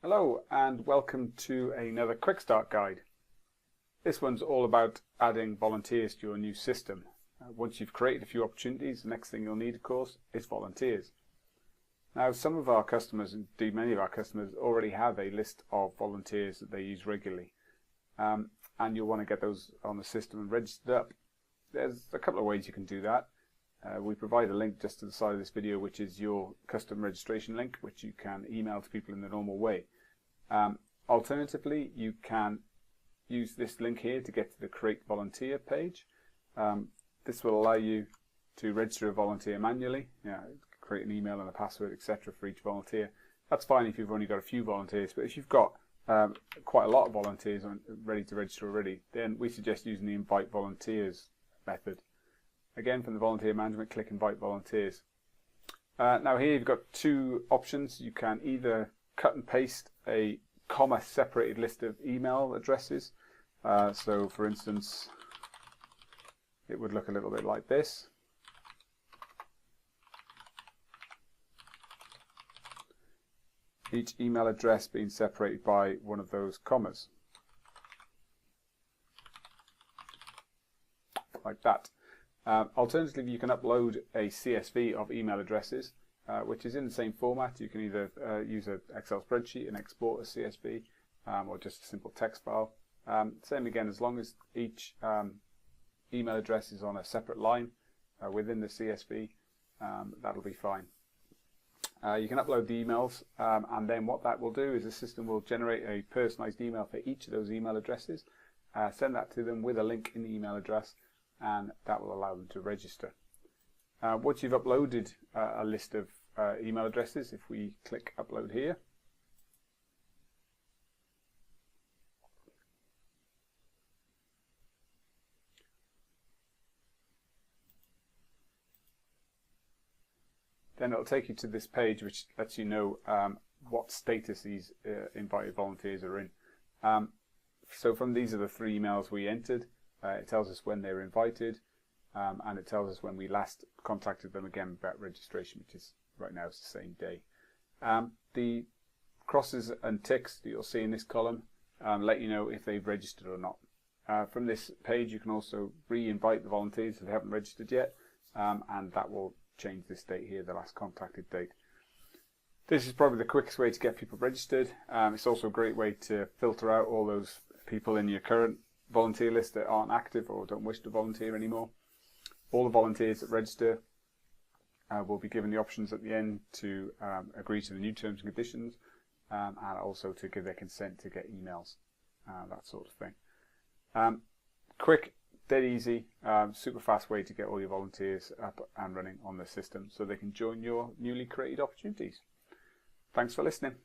Hello and welcome to another Quickstart guide. This one's all about adding volunteers to your new system. Once you've created a few opportunities, the next thing you'll need, of course, is volunteers. Now, some of our customers, indeed many of our customers, already have a list of volunteers that they use regularly. And you'll want to get those on the system and registered up. There's a couple of ways you can do that. We provide a link just to the side of this video, which is your custom registration link, which you can email to people in the normal way. Alternatively, you can use this link here to get to the Create Volunteer page. This will allow you to register a volunteer manually, create an email and a password, etc. for each volunteer. That's fine if you've only got a few volunteers, but if you've got quite a lot of volunteers ready to register already, then we suggest using the Invite Volunteers method. Again, from the Volunteer Management, click Invite Volunteers. Now here you've got two options. You can either cut and paste a comma separated list of email addresses. So for instance, it would look a little bit like this. Each email address being separated by one of those commas. Like that. Alternatively, you can upload a CSV of email addresses, which is in the same format. You can either use an Excel spreadsheet and export a CSV, or just a simple text file. Same again, as long as each email address is on a separate line within the CSV, that'll be fine. You can upload the emails, and then what that will do is the system will generate a personalized email for each of those email addresses, send that to them with a link in the email address, and that will allow them to register. Once you've uploaded a list of email addresses, if we click Upload here, then it'll take you to this page which lets you know what status these invited volunteers are in. So from these are the three emails we entered. It tells us when they were invited, and it tells us when we last contacted them again about registration, which is right now it's the same day. The crosses and ticks that you'll see in this column let you know if they've registered or not. From this page you can also re-invite the volunteers if they haven't registered yet, and that will change this date here, the last contacted date. This is probably the quickest way to get people registered. It's also a great way to filter out all those people in your current volunteer list that aren't active or don't wish to volunteer anymore. All the volunteers that register will be given the options at the end to agree to the new terms and conditions, and also to give their consent to get emails, that sort of thing. Quick, dead easy, super fast way to get all your volunteers up and running on the system so they can join your newly created opportunities. Thanks for listening.